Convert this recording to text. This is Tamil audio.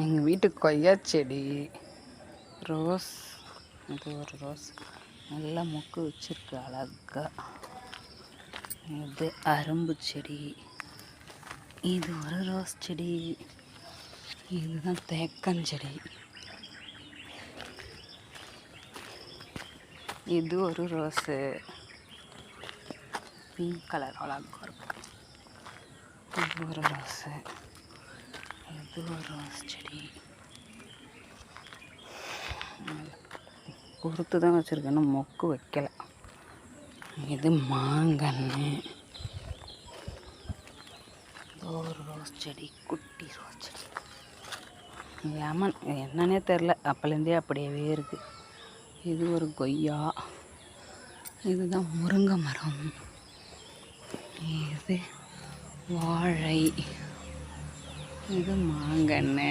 எங்கள் வீட்டு கொய்யா செடி, ரோஸ். இது ஒரு ரோஸ் நல்லா மொக்கு வச்சிருக்கு அழகா. இது அரும்பு செடி, இது ஒரு ரோஸ் செடி, இதுதான் தேக்கஞ்செடி, இது ஒரு ரோஸு பிங்க் கலர் அழகாக இருக்கு. இது ஒரு ரோஸு, இது ஒரு ரோஸ் செடி. பொறுத்து தான் வச்சுருக்கேன், மொக்கு வைக்கலை. இது மாங்கன்று, இது ஒரு ரோஸ் செடி, குட்டி ரோஸ் செடி. லெமன் என்னன்னே தெரில, அப்போலேருந்தே அப்படியே இருக்குது. இது ஒரு கொய்யா, இதுதான் முருங்கை மரம், இது வாழை, இது மாங்கன்று.